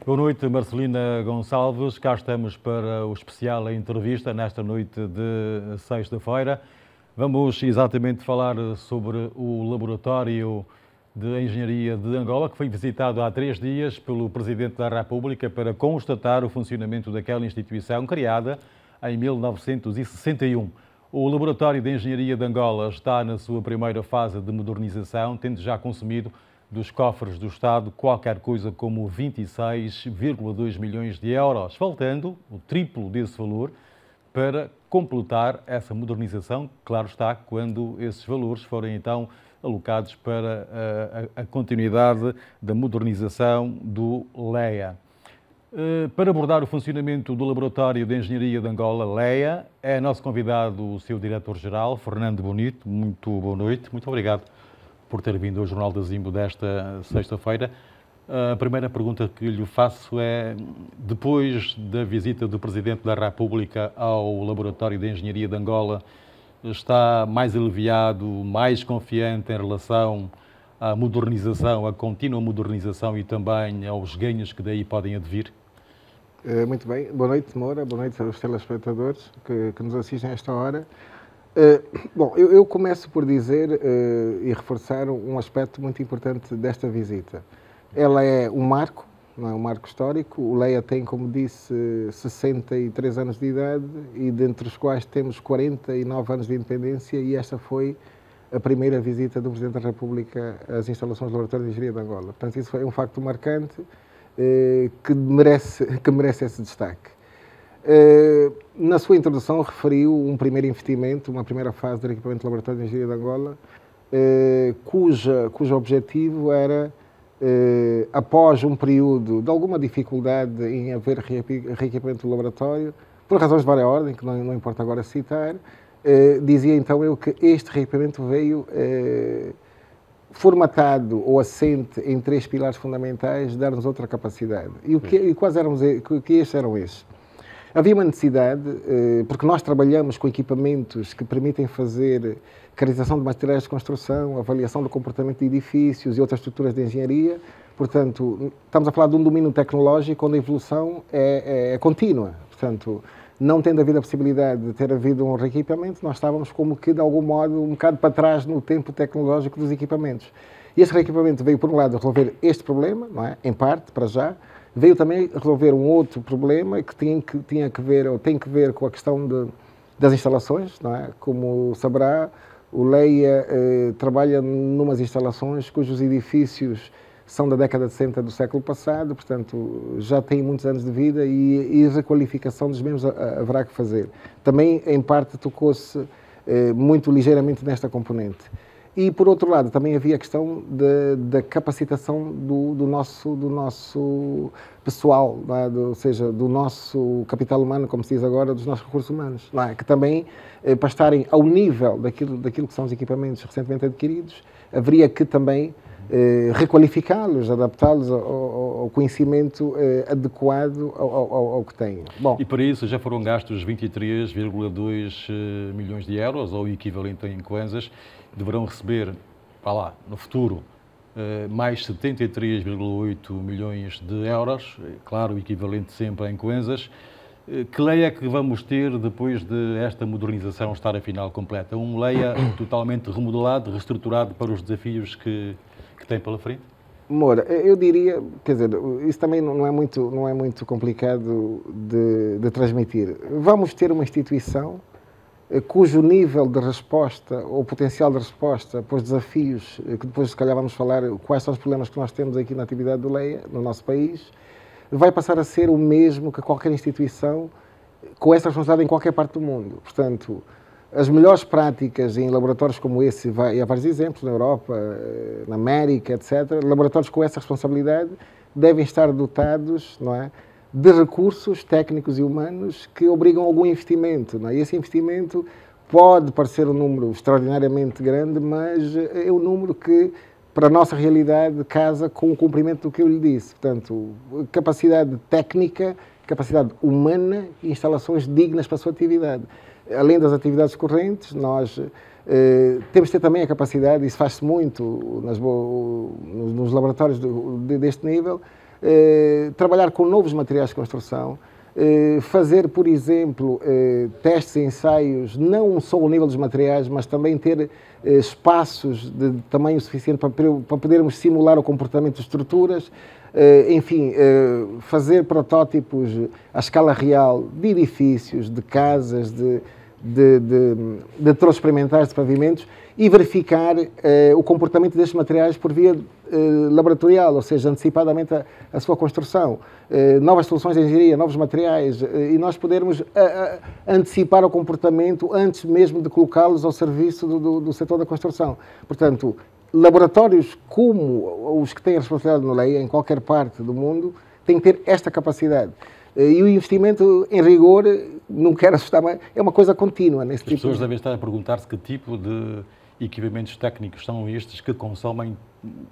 Boa noite, Marcelina Gonçalves. Cá estamos para o especial entrevista nesta noite de sexta-feira. Vamos exatamente falar sobre o Laboratório de Engenharia de Angola, que foi visitado há 3 dias pelo Presidente da República para constatar o funcionamento daquela instituição criada em 1961. O Laboratório de Engenharia de Angola está na sua primeira fase de modernização, tendo já consumido dos cofres do Estado qualquer coisa como 26,2 milhões de euros, faltando o triplo desse valor para completar essa modernização, claro está, quando esses valores forem então alocados para a continuidade da modernização do LEA. Para abordar o funcionamento do Laboratório de Engenharia de Angola, LEA, é nosso convidado o seu Diretor-Geral, Fernando Bonito. Muito boa noite, muito obrigado por ter vindo ao Jornal da Zimbo desta sexta-feira. A primeira pergunta que lhe faço é, depois da visita do Presidente da República ao Laboratório de Engenharia de Angola, está mais aliviado, mais confiante em relação à modernização, à contínua modernização e também aos ganhos que daí podem advir? Muito bem. Boa noite, Moura. Boa noite aos telespectadores que nos assistem a esta hora. Bom, eu começo por dizer e reforçar um aspecto muito importante desta visita. Ela é um marco, não é um marco histórico. O LEA tem, como disse, 63 anos de idade e dentre os quais temos 49 anos de independência, e esta foi a primeira visita do Presidente da República às instalações do Laboratório de Engenharia de Angola. Portanto, isso foi um facto marcante que merece esse destaque. Na sua introdução referiu um primeiro investimento, uma primeira fase do equipamento do Laboratório de Engenharia de Angola, cujo objetivo era, após um período de alguma dificuldade em haver reequipamento do laboratório, por razões de várias ordens, que não importa agora citar, dizia então eu que este reequipamento veio formatado ou assente em 3 pilares fundamentais, dar-nos outra capacidade. E quais eram estes eram estes? Havia uma necessidade, porque nós trabalhamos com equipamentos que permitem fazer caracterização de materiais de construção, avaliação do comportamento de edifícios e outras estruturas de engenharia. Portanto, estamos a falar de um domínio tecnológico onde a evolução é contínua. Portanto, não tendo havido a possibilidade de ter havido um reequipamento, nós estávamos como que, de algum modo, um bocado para trás no tempo tecnológico dos equipamentos. E esse reequipamento veio, por um lado, resolver este problema, não é? Em parte, para já. Veio também resolver um outro problema que tem que ver com a questão das instalações, não é? Como saberá, o LEA trabalha numas instalações cujos edifícios são da década de 60 do século passado, portanto, já têm muitos anos de vida e a requalificação dos mesmos haverá que fazer. Também, em parte, tocou-se muito ligeiramente nesta componente. E, por outro lado, também havia a questão da capacitação do nosso pessoal, não é? Ou seja, do nosso capital humano, como se diz agora, dos nossos recursos humanos, não é? Que também, para estarem ao nível daquilo que são os equipamentos recentemente adquiridos, haveria que também requalificá-los, adaptá-los ao conhecimento adequado ao que têm. Bom, e para isso já foram gastos 23,2 milhões de euros, ou o equivalente em kwanzas. Deverão receber, no futuro, mais 73,8 milhões de euros, claro, o equivalente sempre em kwanzas. Que LEA é que vamos ter depois de esta modernização estar afinal completa? Um LEA totalmente remodelado, reestruturado para os desafios que tem pela frente? Moura, eu diria, quer dizer, isso também não é muito complicado de transmitir. Vamos ter uma instituição cujo nível de resposta, ou potencial de resposta para os desafios, que depois se calhar vamos falar quais são os problemas que nós temos aqui na atividade do LEA, no nosso país, vai passar a ser o mesmo que qualquer instituição com essa responsabilidade em qualquer parte do mundo. Portanto, as melhores práticas em laboratórios como esse, e há vários exemplos na Europa, na América, etc., laboratórios com essa responsabilidade devem estar dotados, não é, de recursos técnicos e humanos que obrigam a algum investimento, não é? E esse investimento pode parecer um número extraordinariamente grande, mas é um número que, para a nossa realidade, casa com o cumprimento do que eu lhe disse. Portanto, capacidade técnica, capacidade humana e instalações dignas para a sua atividade. Além das atividades correntes, nós temos de ter também a capacidade, isso faz-se muito nos laboratórios deste nível, trabalhar com novos materiais de construção, fazer, por exemplo, testes e ensaios, não só ao nível dos materiais, mas também ter espaços de tamanho suficiente para podermos simular o comportamento de estruturas, enfim, fazer protótipos à escala real de edifícios, de casas, de troços experimentais de pavimentos e verificar o comportamento destes materiais por via laboratorial, ou seja, antecipadamente a sua construção. Novas soluções de engenharia, novos materiais, e nós podermos antecipar o comportamento antes mesmo de colocá-los ao serviço do setor da construção. Portanto, laboratórios como os que têm a responsabilidade no LEIA, em qualquer parte do mundo, têm que ter esta capacidade. E o investimento, em rigor, não quero assustar, mas é uma coisa contínua nesse tipo. As pessoas devem estar a perguntar-se que tipo de equipamentos técnicos são estes que consomem,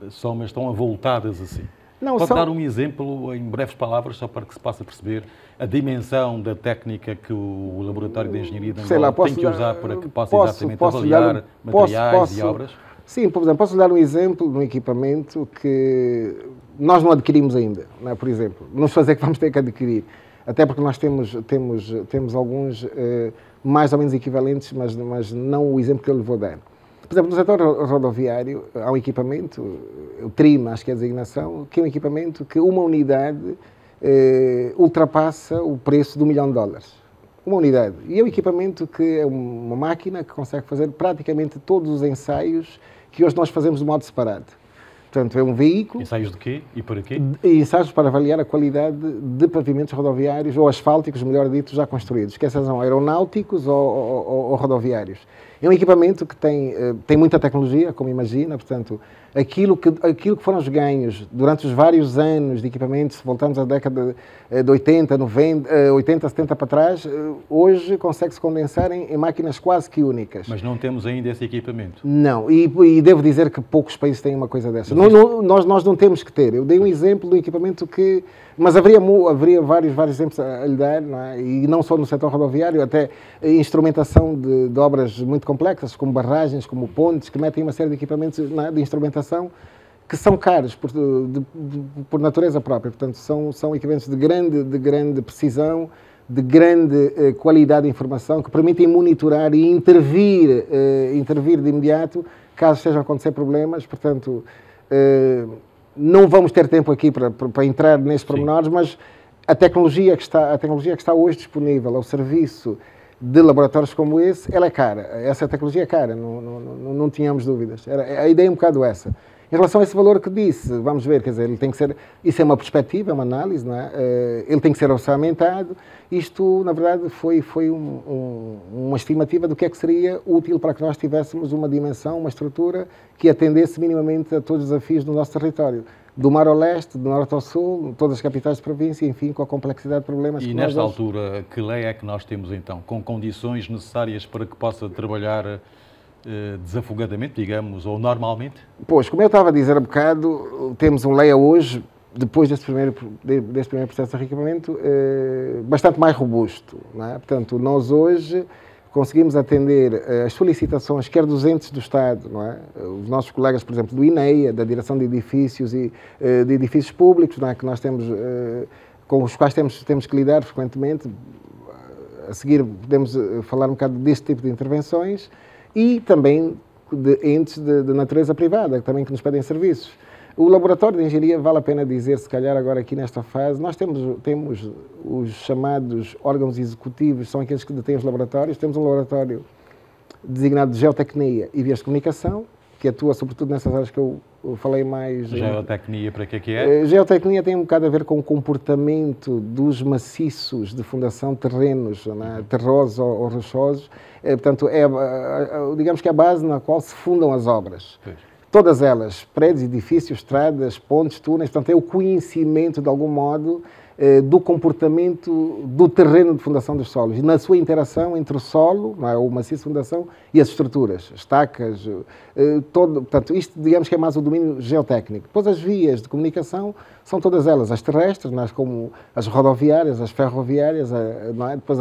estão avultadas assim. Não, Pode dar um exemplo, em breves palavras, só para que se possa perceber a dimensão da técnica que o Laboratório de Engenharia de Angola tem que usar para que possa exatamente avaliar materiais e obras? Sim, por exemplo, posso dar um exemplo de um equipamento que nós não adquirimos ainda, não é? Por exemplo, vamos fazer que vamos ter que adquirir, até porque nós temos alguns mais ou menos equivalentes, mas não o exemplo que eu lhe vou dar. Por exemplo, no setor rodoviário há um equipamento, o TRIM, acho que é a designação, que é um equipamento que uma unidade ultrapassa o preço de $1 milhão. Uma unidade. E é um equipamento que é uma máquina que consegue fazer praticamente todos os ensaios que hoje nós fazemos de modo separado. Portanto, é um veículo... Ensaios de quê e para quê? Ensaios para avaliar a qualidade de pavimentos rodoviários ou asfálticos, melhor dito, já construídos, quer sejam aeronáuticos ou rodoviários. É um equipamento que tem muita tecnologia, como imagina, portanto, aquilo que foram os ganhos durante os vários anos de equipamentos, se voltarmos à década de 80, 90, 80, 70 para trás, hoje consegue-se condensar em máquinas quase que únicas. Mas não temos ainda esse equipamento? Não, e devo dizer que poucos países têm uma coisa dessa. Nós não temos que ter. Eu dei um exemplo do equipamento que... Mas haveria vários exemplos a lhe dar, não é? E não só no setor rodoviário, até instrumentação de obras muito complexas, como barragens, como pontes, que metem uma série de equipamentos, não é? De instrumentação que são caros por natureza própria. Portanto, são equipamentos de grande precisão, de grande qualidade de informação, que permitem monitorar e intervir de imediato, caso estejam a acontecer problemas. Portanto, não vamos ter tempo aqui para entrar nesses pormenores, mas a tecnologia que está hoje disponível ao serviço de laboratórios como esse, ela é cara. Essa tecnologia é cara, não tínhamos dúvidas. A ideia é um bocado essa. Em relação a esse valor que disse, vamos ver, quer dizer, ele tem que ser, isso é uma perspectiva, é uma análise, não é? Ele tem que ser orçamentado. Isto, na verdade, foi uma estimativa do que é que seria útil para que nós tivéssemos uma dimensão, uma estrutura que atendesse minimamente a todos os desafios do nosso território. Do mar ao leste, do norte ao sul, todas as capitais de província, enfim, com a complexidade de problemas. E nesta altura, que lei é que nós temos então, com condições necessárias para que possa trabalhar desafogadamente, digamos, ou normalmente? Pois, como eu estava a dizer há bocado, temos um LEIA hoje, depois deste primeiro processo de enriquecimento, bastante mais robusto, não é? Portanto, nós hoje conseguimos atender as solicitações, quer dos entes do Estado, não é? Os nossos colegas, por exemplo, do INEA, da Direção de Edifícios e de Edifícios Públicos, não é? Que nós temos, com os quais temos que lidar frequentemente. A seguir podemos falar um bocado deste tipo de intervenções, e também de entes de natureza privada, também que nos pedem serviços. O laboratório de engenharia, vale a pena dizer, se calhar agora aqui nesta fase, nós temos os chamados órgãos executivos, são aqueles que detêm os laboratórios. Temos um laboratório designado de Geotecnia e Vias de Comunicação, que atua sobretudo nessas áreas que eu falei mais. Geotecnia, para que é? Geotecnia tem um bocado a ver com o comportamento dos maciços de fundação, terrenos, né, terrosos ou rochosos. Portanto, digamos que é a base na qual se fundam as obras. Pois. Todas elas, prédios, edifícios, estradas, pontes, túneis, portanto, é o conhecimento, de algum modo, do comportamento do terreno de fundação dos solos e na sua interação entre o solo, não é, o maciço de fundação, e as estruturas, estacas, portanto, isto, digamos que é mais o domínio geotécnico. Depois as vias de comunicação são todas elas, as terrestres, não é, como as rodoviárias, as ferroviárias, não é, depois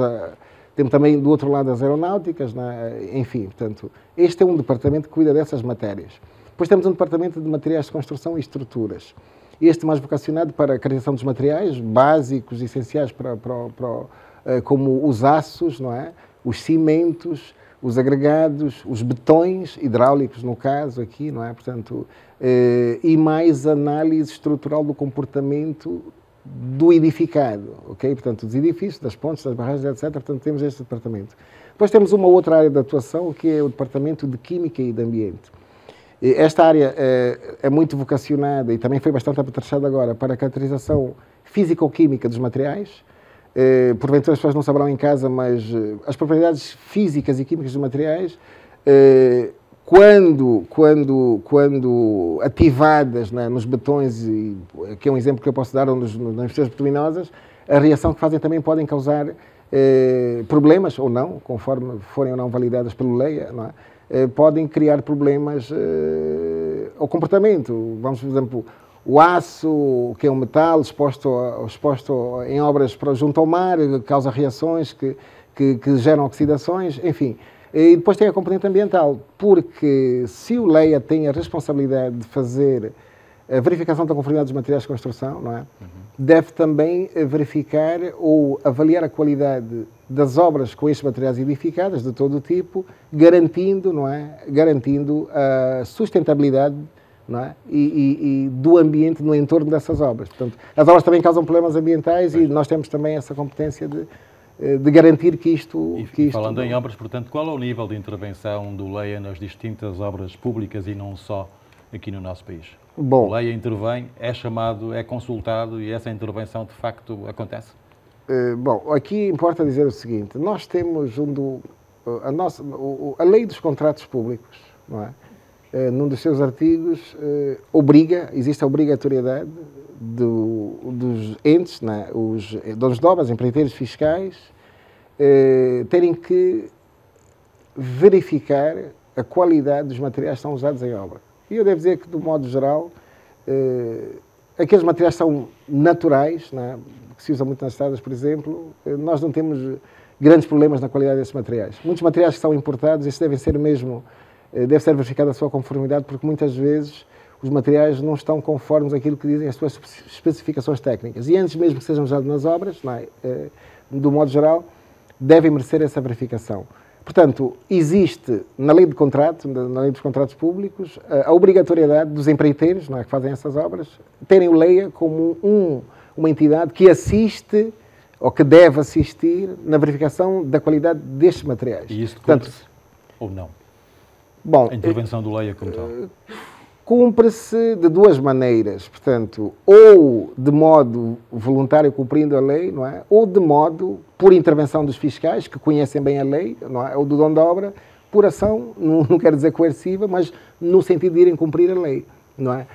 temos também do outro lado as aeronáuticas, não é, enfim, portanto, este é um departamento que cuida dessas matérias. Depois temos um departamento de materiais de construção e estruturas. este mais vocacionado para a criação dos materiais básicos, essenciais como os aços, não é? Os cimentos, os agregados, os betões hidráulicos, no caso aqui, não é? Portanto, e mais análise estrutural do comportamento do edificado, ok? Portanto, dos edifícios, das pontes, das barragens, etc. Portanto, temos este departamento. Depois temos uma outra área de atuação, que é o departamento de Química e de Ambiente. Esta área é muito vocacionada e também foi bastante apetrechada agora para a caracterização físico-química dos materiais. Porventura as pessoas não saberão em casa, mas as propriedades físicas e químicas dos materiais, quando ativadas nos betões, que é um exemplo que eu posso dar, nas estruturas bituminosas, a reação que fazem também podem causar problemas, ou não, conforme forem ou não validadas pelo LEIA, não é? Podem criar problemas ao comportamento. Vamos, por exemplo, o aço, que é um metal exposto em obras junto ao mar, causa reações que geram oxidações, enfim. E depois tem a componente ambiental, porque se o LEIA tem a responsabilidade de fazer a verificação da conformidade dos materiais de construção, não é? Deve também verificar ou avaliar a qualidade das obras com estes materiais edificadas, de todo o tipo, garantindo, não é? Garantindo a sustentabilidade, não é? E do ambiente no entorno dessas obras. Portanto, as obras também causam problemas ambientais e nós temos também essa competência de garantir que isto... Falando em obras, portanto, qual é o nível de intervenção do LEIA nas distintas obras públicas e não só aqui no nosso país? Bom, o LEIA intervém, é chamado, é consultado e essa intervenção de facto acontece? Bom, aqui importa dizer o seguinte, nós temos a lei dos contratos públicos, não é? Num dos seus artigos, existe a obrigatoriedade dos entes, não é? Os donos de obras, empreiteiros fiscais, terem que verificar a qualidade dos materiais que são usados em obra. E eu devo dizer que, do modo geral, aqueles materiais são naturais, não é? Que se usam muito nas estradas, por exemplo, nós não temos grandes problemas na qualidade desses materiais. Muitos materiais que são importados, isso deve ser verificada a sua conformidade, porque muitas vezes os materiais não estão conformes àquilo que dizem as suas especificações técnicas. E antes mesmo que sejam usados nas obras, não é? Do modo geral, devem merecer essa verificação. Portanto, existe na lei de contrato, na lei dos contratos públicos, a obrigatoriedade dos empreiteiros, não é, que fazem essas obras, terem o LEIA como uma entidade que assiste ou que deve assistir na verificação da qualidade destes materiais. E isso cumpre-se ou não? Bom, a intervenção do LEIA como tal? Cumpre-se de duas maneiras, portanto, ou de modo voluntário cumprindo a lei, não é? Ou de modo por intervenção dos fiscais, que conhecem bem a lei, não é? Ou do dono da obra, por ação, não quero dizer coerciva, mas no sentido de irem cumprir a lei, não é?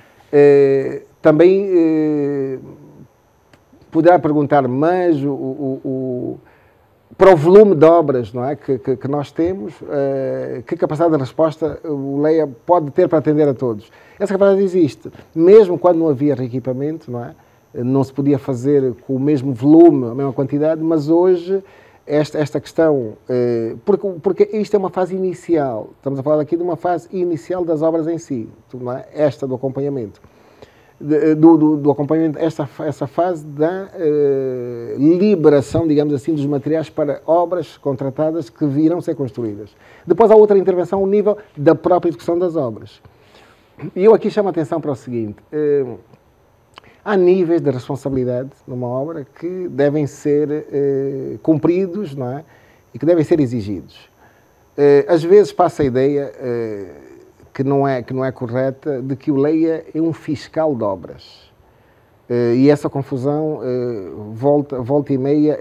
Também poderá perguntar, mas para o volume de obras, não é, que nós temos, que capacidade de resposta o LEIA pode ter para atender a todos? Essa capacidade existe. Mesmo quando não havia reequipamento, não é? Não se podia fazer com o mesmo volume, a mesma quantidade, mas hoje esta questão, porque isto é uma fase inicial, estamos a falar aqui de uma fase inicial das obras em si, não é? Esta do acompanhamento. Do acompanhamento, essa fase da liberação, digamos assim, dos materiais para obras contratadas que virão ser construídas. Depois há outra intervenção ao nível da própria execução das obras. E eu aqui chamo a atenção para o seguinte, há níveis de responsabilidade numa obra que devem ser cumpridos, não é? E que devem ser exigidos. Às vezes passa a ideia que não é correta, de que o LEIA é um fiscal de obras. E essa confusão, volta e meia,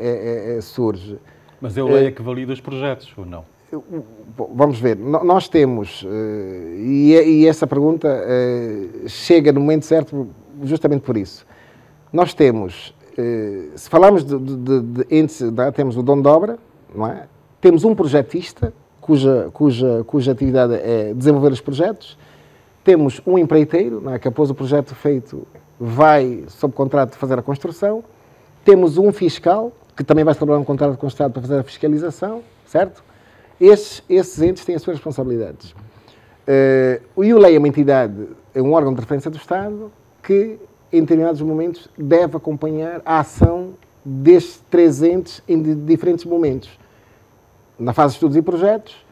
surge. Mas é o LEIA que valida os projetos, ou não? Vamos ver. Nós temos, e essa pergunta chega no momento certo justamente por isso. Nós temos, se falarmos de entes, temos o dono de obra, não é? Temos um projetista, cuja atividade é desenvolver os projetos. Temos um empreiteiro, não é, que após o projeto feito vai, sob contrato, fazer a construção. Temos um fiscal, que também vai trabalhar um contrato com o Estado para fazer a fiscalização, certo? Esses entes têm as suas responsabilidades. E o LEIA é uma entidade, é um órgão de referência do Estado que em determinados momentos, deve acompanhar a ação destes 3 entes em diferentes momentos. Na fase de estudos e projetos,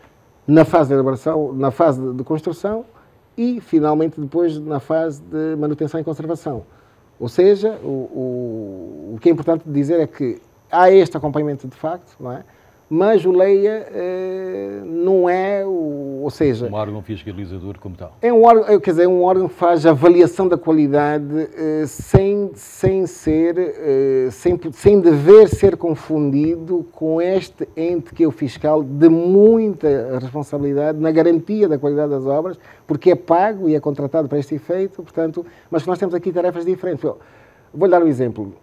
na fase de elaboração, na fase de construção e, finalmente, depois na fase de manutenção e conservação. Ou seja, o que é importante dizer é que há este acompanhamento de facto, não é? Mas o Leia não é, ou seja... Um órgão fiscalizador como tal. É um órgão, quer dizer, é um órgão que faz a avaliação da qualidade sem dever ser confundido com este ente que é o fiscal de muita responsabilidade na garantia da qualidade das obras, porque é pago e é contratado para este efeito, portanto, mas nós temos aqui tarefas diferentes. Vou-lhe dar um exemplo.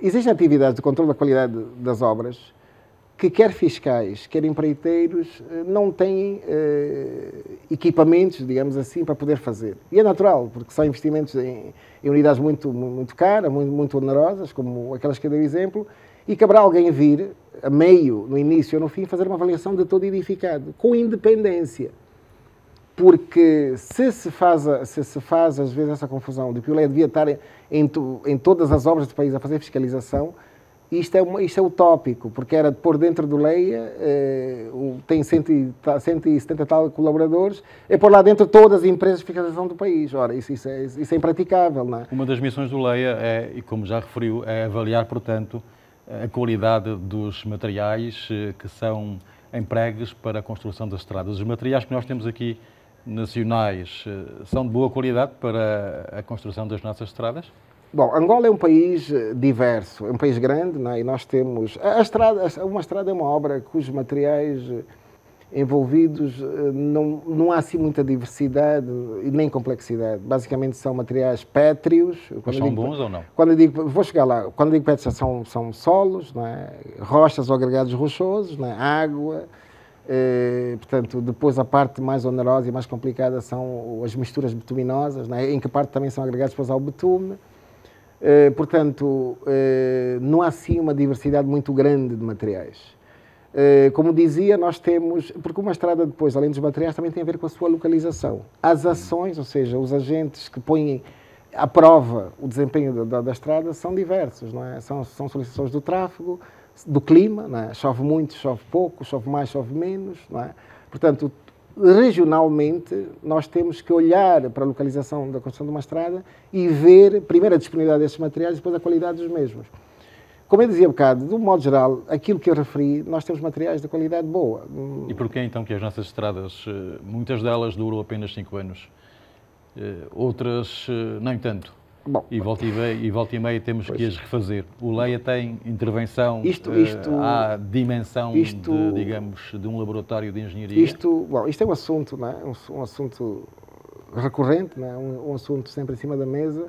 Existem atividades de controle da qualidade das obras que quer fiscais, quer empreiteiros, não têm equipamentos, digamos assim, para poder fazer. E é natural, porque são investimentos em unidades muito caras, muito onerosas, como aquelas que eu dei o exemplo, e caberá alguém vir, a meio, no início ou no fim, fazer uma avaliação de todo edificado, com independência. Porque se se faz às vezes essa confusão de que o Leia devia estar em todas as obras do país a fazer fiscalização, isto é utópico, porque era de pôr dentro do Leia, tem 170 tal colaboradores, é pôr lá dentro todas as empresas de fiscalização do país. Ora, isso é impraticável, não é? Uma das missões do Leia é, e como já referiu, é avaliar, portanto, a qualidade dos materiais que são empregues para a construção das estradas. Os materiais que nós temos aqui nacionais são de boa qualidade para a construção das nossas estradas? Bom, Angola é um país diverso, é um país grande, não é? E nós temos... Uma estrada é uma obra cujos materiais envolvidos não há assim muita diversidade e nem complexidade. Basicamente são materiais pétreos. Mas são bons ou não? Quando eu digo, vou chegar lá. Quando eu digo pétreos são solos, não é? Rochas ou agregados rochosos, não é? Água. Portanto, depois a parte mais onerosa e mais complicada são as misturas bituminosas, não é? Em que parte também são agregados depois ao betume. Portanto, não há assim uma diversidade muito grande de materiais. Como dizia, nós temos... Porque uma estrada depois, além dos materiais, também tem a ver com a sua localização. As ações, ou seja, os agentes que põem à prova o desempenho da estrada são diversos, não é? São solicitações do tráfego, do clima, não é? Chove muito, chove pouco, chove mais, chove menos, não é? Portanto, regionalmente, nós temos que olhar para a localização da construção de uma estrada e ver, primeiro, a disponibilidade desses materiais e depois a qualidade dos mesmos. Como eu dizia há bocado, de um modo geral, aquilo que eu referi, nós temos materiais de qualidade boa. E porquê então que as nossas estradas, muitas delas duram apenas 5 anos, outras nem tanto? Bom, e volta e meia temos que as refazer. O Leia tem intervenção, há dimensão de um laboratório de engenharia? Isto é um assunto, não é? Um assunto recorrente, não é? Um assunto sempre em cima da mesa.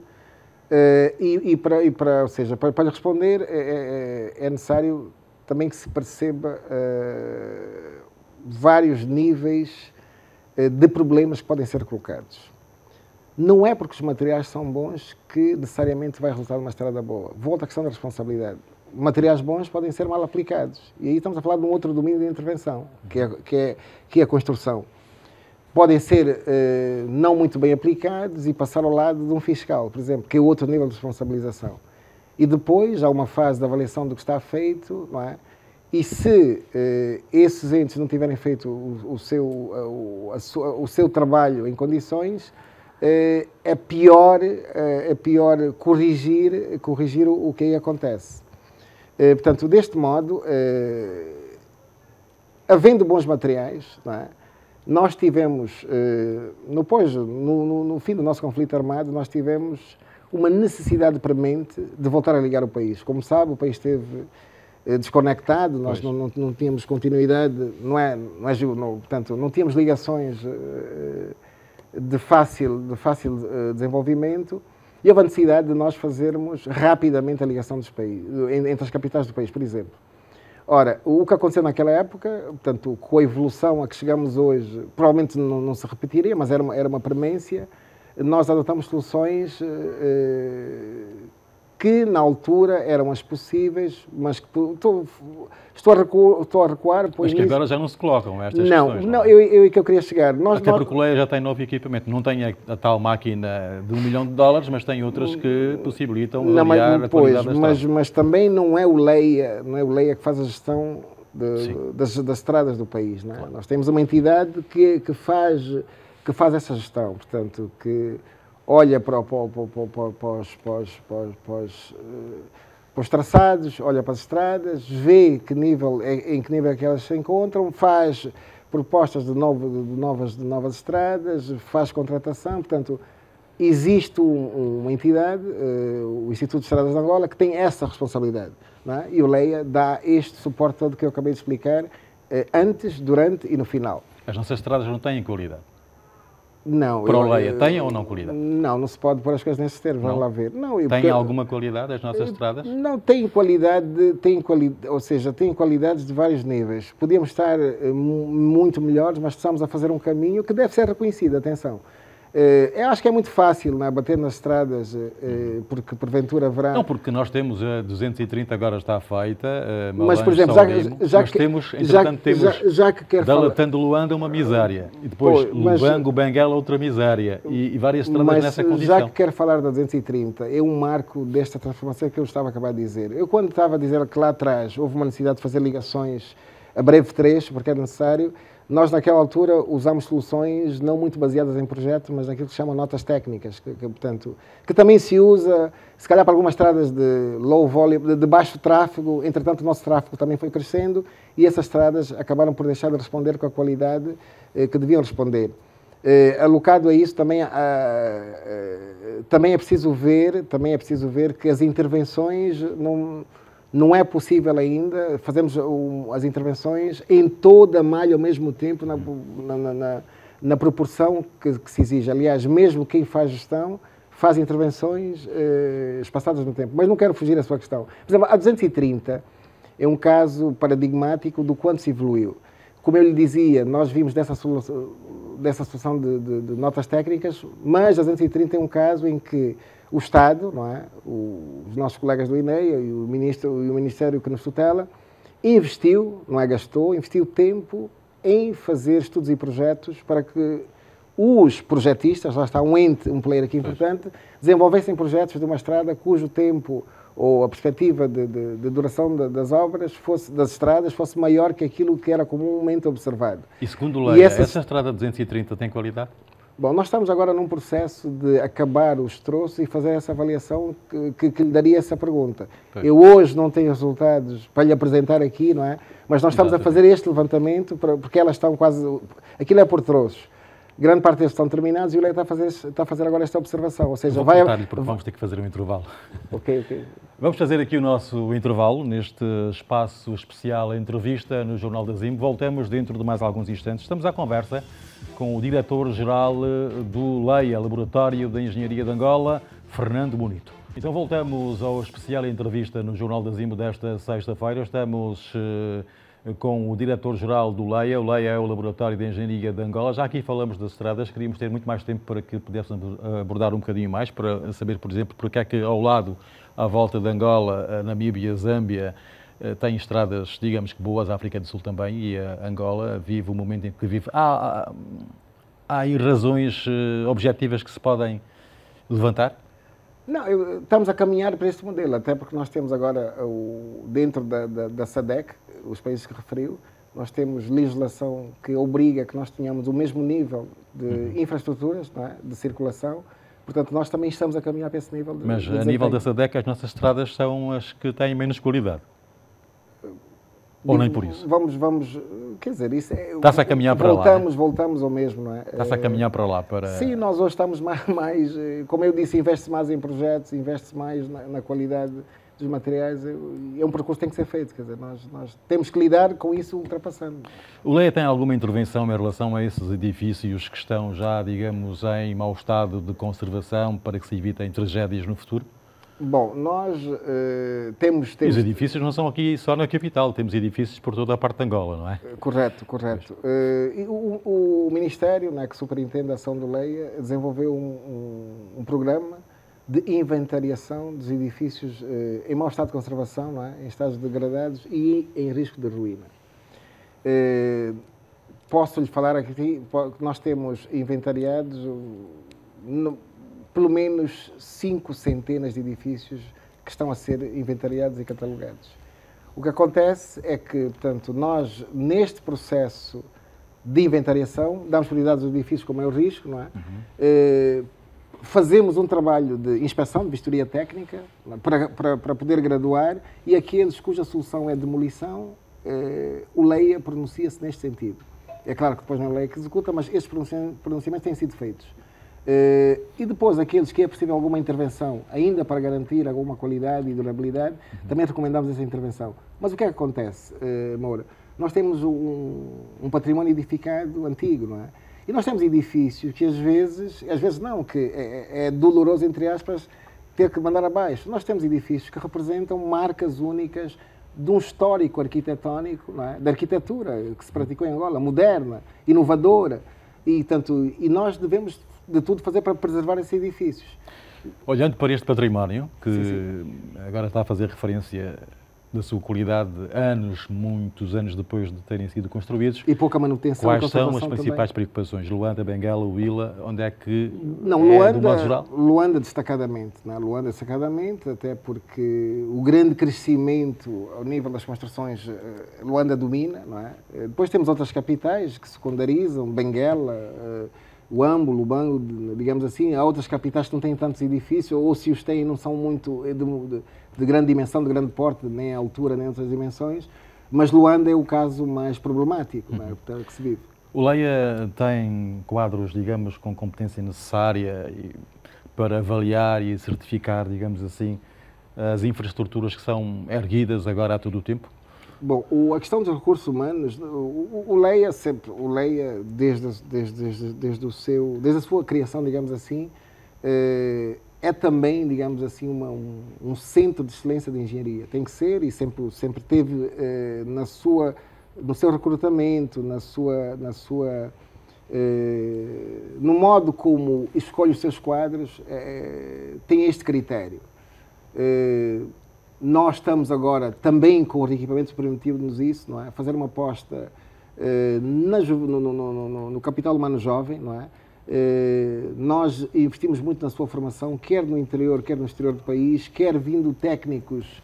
Ou seja, para lhe responder, é necessário também que se perceba vários níveis de problemas que podem ser colocados. Não é porque os materiais são bons que necessariamente vai resultar numa estrada boa. Volta à questão da responsabilidade. Materiais bons podem ser mal aplicados. E aí estamos a falar de um outro domínio de intervenção, que é a construção. Podem ser não muito bem aplicados e passar ao lado de um fiscal, por exemplo, que é outro nível de responsabilização. E depois há uma fase de avaliação do que está feito, não é? E se esses entes não tiverem feito o seu trabalho em condições, é pior corrigir o que aí acontece. Portanto, deste modo, havendo bons materiais, não é? Nós tivemos, no fim do nosso conflito armado, nós tivemos uma necessidade premente de voltar a ligar o país. Como sabe, o país esteve desconectado, nós não tínhamos continuidade, portanto, não tínhamos ligações de fácil desenvolvimento, e houve a necessidade de nós fazermos rapidamente a ligação dos países, entre as capitais do país, por exemplo. Ora, o que aconteceu naquela época, portanto, com a evolução a que chegamos hoje, provavelmente não se repetiria, mas era uma premência, nós adotamos soluções que na altura eram as possíveis, mas que estou a recuar. Mas que agora já não se colocam estas não, questões. Não, eu que eu queria chegar. Até porque o Leia já tem novo equipamento, não tem a tal máquina de $1 milhão, mas tem outras que possibilitam avaliar a qualidade das estradas. Mas também não é o Leia que faz a gestão das estradas do país. Não é? Claro. Nós temos uma entidade que faz essa gestão, portanto, que olha para os traçados, olha para as estradas, vê em que nível é que elas se encontram, faz propostas de novas estradas, faz contratação, portanto, existe uma entidade, o Instituto de Estradas de Angola, que tem essa responsabilidade. Não é? E o Leia dá este suporte todo que eu acabei de explicar, antes, durante e no final. As nossas estradas não têm qualidade? Não. Para o Leia, tem ou não qualidade? Não se pode pôr as coisas nesses termos, vamos lá ver. Tem alguma qualidade as nossas estradas? Não, tem qualidade, ou seja, tem qualidades de vários níveis. Podíamos estar muito melhores, mas estamos a fazer um caminho que deve ser reconhecido, atenção. Eu acho que é muito fácil, não é, bater nas estradas, porque porventura haverá... Não, porque nós temos a 230, agora está feita, mas, por exemplo, já que quer da Latando Luanda uma miséria, e depois Lubango, Benguela outra miséria, e várias estradas nessa condição. Já que quer falar da 230, é um marco desta transformação que eu estava a acabar de dizer. Eu, quando estava a dizer que lá atrás houve uma necessidade de fazer ligações a breve trecho, porque era necessário, nós, naquela altura, usámos soluções não muito baseadas em projetos, mas naquilo que se chama notas técnicas, portanto, que também se usa, se calhar, para algumas estradas de low volume, de baixo tráfego. Entretanto, o nosso tráfego também foi crescendo e essas estradas acabaram por deixar de responder com a qualidade que deviam responder. Alocado a isso, também é preciso ver que as intervenções não é possível ainda fazermos as intervenções em toda a malha ao mesmo tempo, na proporção que se exige. Aliás, mesmo quem faz gestão faz intervenções espaçadas no tempo. Mas não quero fugir à sua questão. Por exemplo, a 230 é um caso paradigmático do quanto se evoluiu. Como eu lhe dizia, nós vimos dessa solução de notas técnicas, mas a 230 é um caso em que o Estado, não é? Os nossos colegas do INEA e o Ministério que nos tutela, investiu, não é gastou, investiu tempo em fazer estudos e projetos para que os projetistas, lá está um player aqui importante, desenvolvessem projetos de uma estrada cujo tempo ou a perspectiva de duração das obras, das estradas, fosse maior que aquilo que era comumente observado. E segundo o Leia, essa estrada 230 tem qualidade? Bom, nós estamos agora num processo de acabar os troços e fazer essa avaliação que lhe daria essa pergunta. Pois. Eu hoje não tenho resultados para lhe apresentar aqui, não é? Mas nós estamos a fazer este levantamento porque elas estão quase... Aquilo é por troços. Grande parte deles estão terminados e o Leia está a fazer agora esta observação. Ou seja, porque vamos ter que fazer um intervalo. Ok. Vamos fazer aqui o nosso intervalo neste espaço especial entrevista no Jornal da ZIM. Voltamos dentro de mais alguns instantes. Estamos à conversa com o diretor-geral do Leia, Laboratório de Engenharia de Angola, Fernando Bonito. Então voltamos ao especial entrevista no Jornal da ZIM desta sexta-feira. Estamos com o diretor-geral do Leia. O Leia é o Laboratório de Engenharia de Angola. Já aqui falamos das estradas, queríamos ter muito mais tempo para que pudéssemos abordar um bocadinho mais, para saber, por exemplo, porque é que ao lado, à volta de Angola, a Namíbia, a Zâmbia, tem estradas, digamos que boas, a África do Sul também, e a Angola vive o momento em que vive. Há aí razões objetivas que se podem levantar? Não, estamos a caminhar para este modelo, até porque nós temos agora, dentro da SADC, os países que referiu, nós temos legislação que obriga que nós tenhamos o mesmo nível de infraestruturas, não é? De circulação. Portanto, nós também estamos a caminhar para esse nível de Mas a nível da SADC, as nossas estradas são as que têm menos qualidade? Ou nem por isso? Vamos, quer dizer, isso é... Está-se a caminhar para lá, Voltamos ao mesmo, não é? Está-se a caminhar para lá, para... Sim, nós hoje estamos mais, como eu disse, investe-se mais em projetos, investe-se mais na qualidade dos materiais. É um percurso que tem que ser feito, quer dizer, nós temos que lidar com isso ultrapassando. O Leia tem alguma intervenção em relação a esses edifícios que estão já, digamos, em mau estado de conservação para que se evitem tragédias no futuro? Bom, nós temos... Os edifícios não são aqui só na capital, temos edifícios por toda a parte de Angola, não é? Correto. O Ministério, né, que superintende a ação do Leia, desenvolveu um programa de inventariação dos edifícios em mau estado de conservação, não é? Em estados degradados e em risco de ruína. Posso-lhe falar aqui que nós temos inventariados pelo menos 5 centenas de edifícios que estão a ser inventariados e catalogados. O que acontece é que, portanto, nós, neste processo de inventariação, damos prioridade aos edifícios com maior risco, não é? Fazemos um trabalho de inspeção, de vistoria técnica, para poder graduar, e aqueles cuja solução é demolição, o LEIA pronuncia-se neste sentido. É claro que depois não é a LEIA que executa, mas estes pronunciamentos têm sido feitos. E depois, aqueles que é possível alguma intervenção, ainda para garantir alguma qualidade e durabilidade, também recomendamos essa intervenção. Mas o que é que acontece, Moura? Nós temos um património edificado antigo, não é? E nós temos edifícios que às vezes não, que é doloroso, entre aspas, ter que mandar abaixo. Nós temos edifícios que representam marcas únicas de um histórico arquitetónico, não é? Da arquitetura que se praticou em Angola, moderna, inovadora, e nós devemos de tudo fazer para preservar esses edifícios. Olhando para este património, que agora está a fazer referência da sua qualidade muitos anos depois de terem sido construídos. E pouca manutenção. Quais são as principais preocupações? Luanda, Benguela, Huila, onde é que não, Luanda, do modo geral? Luanda destacadamente, não é? Luanda destacadamente, até porque o grande crescimento ao nível das construções, Luanda domina, não é? Depois temos outras capitais que secundarizam, Benguela, Huambo, Lubango, digamos assim. Há outras capitais que não têm tantos edifícios, ou se os têm não são muito de grande dimensão, de grande porte, nem a altura, nem outras dimensões, mas Luanda é o caso mais problemático, não é? Portanto, que se vive. O LEIA tem quadros, digamos, com competência necessária para avaliar e certificar, digamos assim, as infraestruturas que são erguidas agora a todo o tempo? Bom, a questão dos recursos humanos, o LEIA desde a sua criação, digamos assim, é também, digamos assim, um centro de excelência de engenharia. Tem que ser, e sempre teve no seu recrutamento, no modo como escolhe os seus quadros, tem este critério. Nós estamos agora também com os equipamentos permitindo-nos isso, não é? Fazer uma aposta no capital humano jovem, não é? Nós investimos muito na sua formação, quer no interior, quer no exterior do país, quer vindo técnicos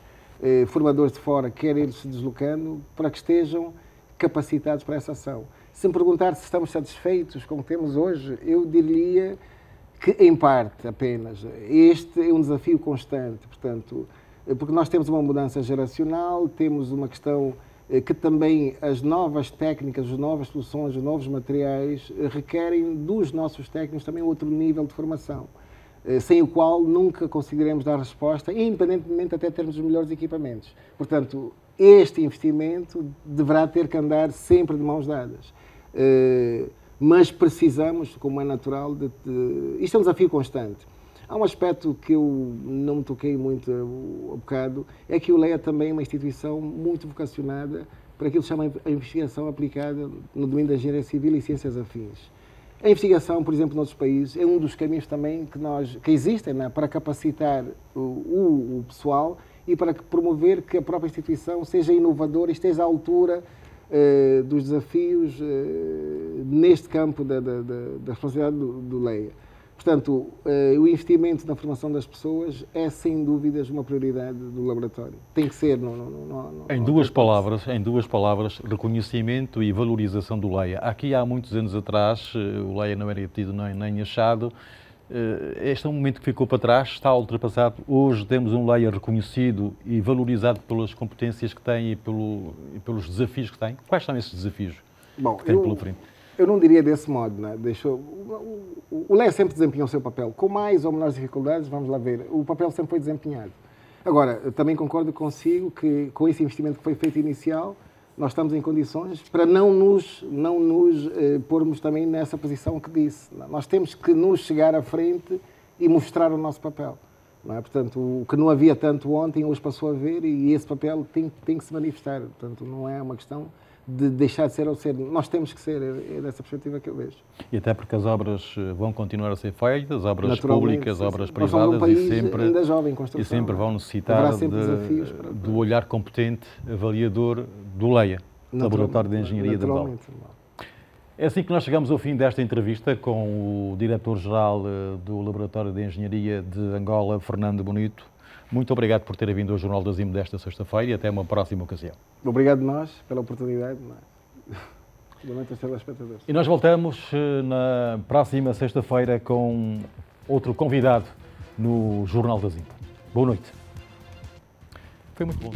formadores de fora, quer eles se deslocando, para que estejam capacitados para essa ação. Se me perguntar se estamos satisfeitos com o que temos hoje, eu diria que, em parte, apenas. Este é um desafio constante, portanto, porque nós temos uma mudança geracional, temos uma questão que também as novas técnicas, as novas soluções, os novos materiais requerem dos nossos técnicos também outro nível de formação, sem o qual nunca conseguiremos dar resposta, independentemente até termos os melhores equipamentos. Portanto, este investimento deverá ter que andar sempre de mãos dadas. Mas precisamos, como é natural, isto é um desafio constante. Há um aspecto que eu não me toquei muito há bocado, é que o LEIA também é uma instituição muito vocacionada para aquilo que se chama a investigação aplicada no domínio da engenharia civil e ciências afins. A investigação, por exemplo, noutros países, é um dos caminhos também que existem, né, para capacitar o pessoal e para promover que a própria instituição seja inovadora e esteja à altura dos desafios neste campo da responsabilidade do LEIA. Portanto, o investimento na formação das pessoas é, sem dúvidas, uma prioridade do laboratório. Tem que ser. Em duas palavras, reconhecimento e valorização do LEIA. Aqui, há muitos anos atrás, o LEIA não era tido nem achado. Este é um momento que ficou para trás, está ultrapassado. Hoje temos um LEIA reconhecido e valorizado pelas competências que tem e pelos desafios que tem. Quais são esses desafios que tem pela frente? Eu não diria desse modo, né? O LEIA sempre desempenhou o seu papel. Com mais ou menores dificuldades, vamos lá ver, o papel sempre foi desempenhado. Agora, eu também concordo consigo que com esse investimento que foi feito inicial, nós estamos em condições para não nos pormos também nessa posição que disse. Nós temos que nos chegar à frente e mostrar o nosso papel. Não é? Portanto, o que não havia tanto ontem, hoje passou a ver, e esse papel tem que se manifestar. Portanto, não é uma questão de deixar de ser ou ser. Nós temos que ser, é dessa perspectiva que eu vejo. E até porque as obras vão continuar a ser feitas, obras Naturalmente, públicas, sim, obras sim. Nós somos privadas, um país ainda jovem em construção, e sempre vão Haverá necessitar sempre desafios para- do olhar competente, avaliador do LEIA, Laboratório de Engenharia de Angola. Naturalmente. É assim que nós chegamos ao fim desta entrevista com o Diretor-Geral do Laboratório de Engenharia de Angola, Fernando Bonito. Muito obrigado por ter vindo ao Jornal da ZIM desta sexta-feira e até uma próxima ocasião. Obrigado nós pela oportunidade. Boa noite aos telespectadores. E nós voltamos na próxima sexta-feira com outro convidado no Jornal da ZIM. Boa noite. Foi muito bom.